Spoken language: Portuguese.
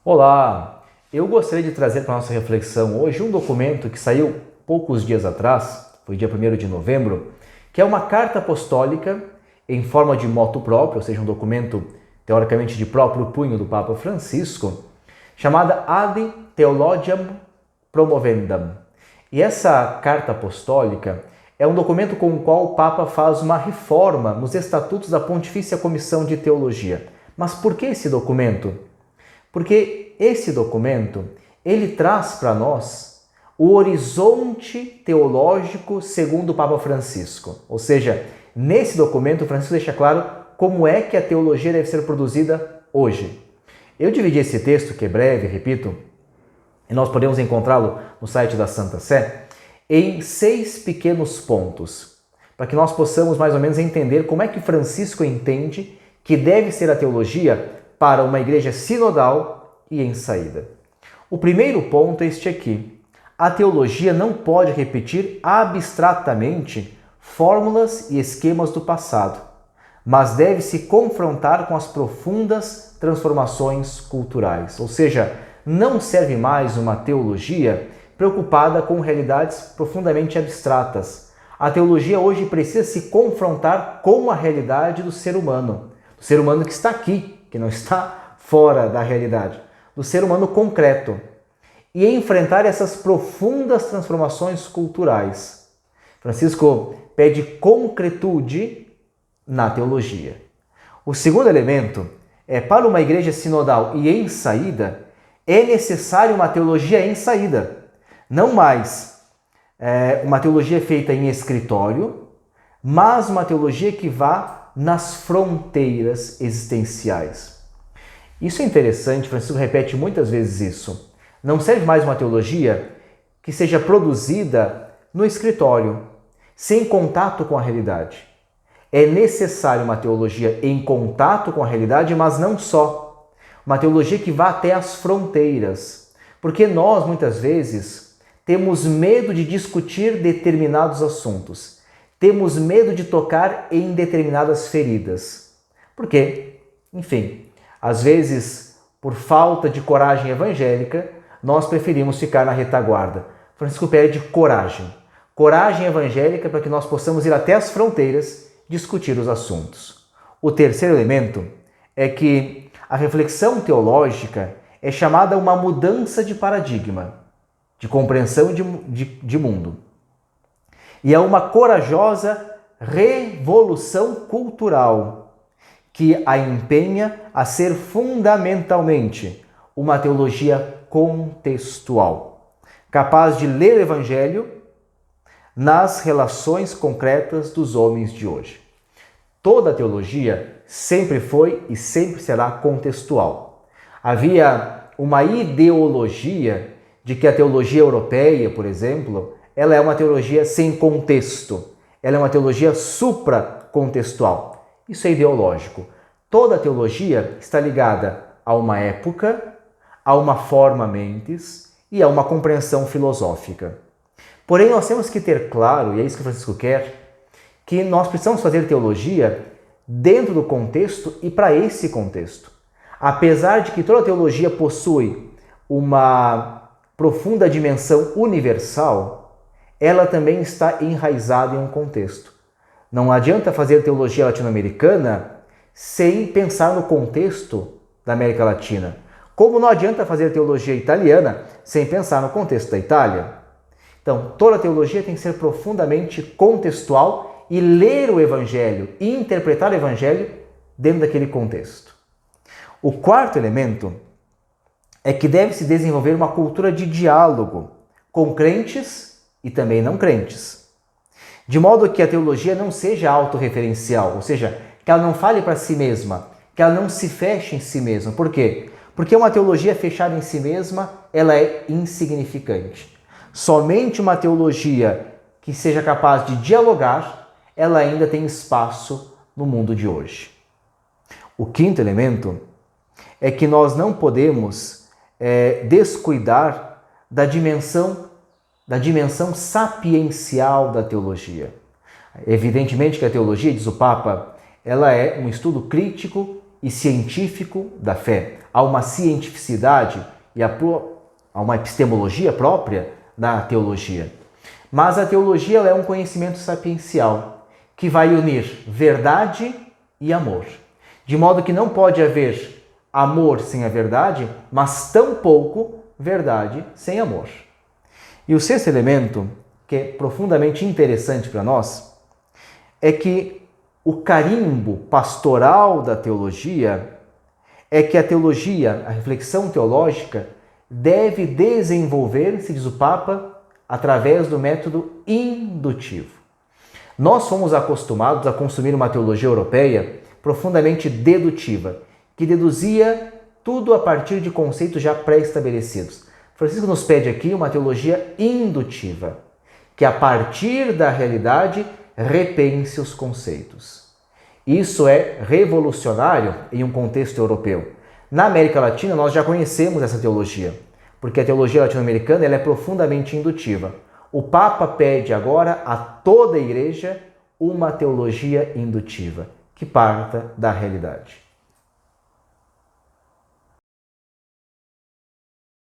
Olá! Eu gostaria de trazer para a nossa reflexão hoje um documento que saiu poucos dias atrás, foi dia 1º de novembro, que é uma carta apostólica em forma de motu próprio, ou seja, um documento teoricamente de próprio punho do Papa Francisco, chamada Ad Theologiam Promovendam. E essa carta apostólica é um documento com o qual o Papa faz uma reforma nos estatutos da Pontifícia Comissão de Teologia. Mas por que esse documento? Porque esse documento, ele traz para nós o horizonte teológico segundo o Papa Francisco. Ou seja, nesse documento, Francisco deixa claro como é que a teologia deve ser produzida hoje. Eu dividi esse texto, que é breve, repito, e nós podemos encontrá-lo no site da Santa Sé, em 6 pequenos pontos, para que nós possamos mais ou menos entender como é que Francisco entende que deve ser a teologia para uma igreja sinodal e em saída. O primeiro ponto é este aqui. A teologia não pode repetir abstratamente fórmulas e esquemas do passado, mas deve se confrontar com as profundas transformações culturais. Ou seja, não serve mais uma teologia preocupada com realidades profundamente abstratas. A teologia hoje precisa se confrontar com a realidade do ser humano que está aqui, que não está fora da realidade, do ser humano concreto, e enfrentar essas profundas transformações culturais. Francisco pede concretude na teologia. O segundo elemento é, para uma igreja sinodal e em saída, é necessário uma teologia em saída, não mais uma teologia feita em escritório, mas uma teologia que vá nas fronteiras existenciais. Isso é interessante, Francisco repete muitas vezes isso. Não serve mais uma teologia que seja produzida no escritório, sem contato com a realidade. É necessário uma teologia em contato com a realidade, mas não só. Uma teologia que vá até as fronteiras. Porque nós, muitas vezes, temos medo de discutir determinados assuntos. Temos medo de tocar em determinadas feridas. Por quê? Enfim, às vezes, por falta de coragem evangélica, nós preferimos ficar na retaguarda. Francisco pede coragem. Coragem evangélica para que nós possamos ir até as fronteiras discutir os assuntos. O terceiro elemento é que a reflexão teológica é chamada uma mudança de paradigma, de compreensão de mundo. E é uma corajosa revolução cultural que a empenha a ser fundamentalmente uma teologia contextual, capaz de ler o Evangelho nas relações concretas dos homens de hoje. Toda teologia sempre foi e sempre será contextual. Havia uma ideologia de que a teologia europeia, por exemplo, ela é uma teologia sem contexto. Ela é uma teologia supracontextual. Isso é ideológico. Toda teologia está ligada a uma época, a uma forma mentis e a uma compreensão filosófica. Porém, nós temos que ter claro, e é isso que Francisco quer, que nós precisamos fazer teologia dentro do contexto e para esse contexto. Apesar de que toda teologia possui uma profunda dimensão universal, ela também está enraizada em um contexto. Não adianta fazer teologia latino-americana sem pensar no contexto da América Latina. Como não adianta fazer teologia italiana sem pensar no contexto da Itália. Então, toda teologia tem que ser profundamente contextual e ler o Evangelho e interpretar o Evangelho dentro daquele contexto. O quarto elemento é que deve-se desenvolver uma cultura de diálogo com crentes e também não crentes. De modo que a teologia não seja autorreferencial, ou seja, que ela não fale para si mesma, que ela não se feche em si mesma. Por quê? Porque uma teologia fechada em si mesma, ela é insignificante. Somente uma teologia que seja capaz de dialogar, ela ainda tem espaço no mundo de hoje. O quinto elemento é que nós não podemos descuidar da dimensão sapiencial da teologia. Evidentemente que a teologia, diz o Papa, ela é um estudo crítico e científico da fé. há uma cientificidade e há uma epistemologia própria da teologia. Mas a teologia é um conhecimento sapiencial que vai unir verdade e amor. De modo que não pode haver amor sem a verdade, mas tampouco verdade sem amor. E o sexto elemento, que é profundamente interessante para nós, é que o carimbo pastoral da teologia é que a teologia, a reflexão teológica, deve desenvolver-se, diz o Papa, através do método indutivo. Nós fomos acostumados a consumir uma teologia europeia profundamente dedutiva, que deduzia tudo a partir de conceitos já pré-estabelecidos. Francisco nos pede aqui uma teologia indutiva, que a partir da realidade repense os conceitos. Isso é revolucionário em um contexto europeu. Na América Latina nós já conhecemos essa teologia, porque a teologia latino-americana ela é profundamente indutiva. O Papa pede agora a toda a Igreja uma teologia indutiva, que parta da realidade.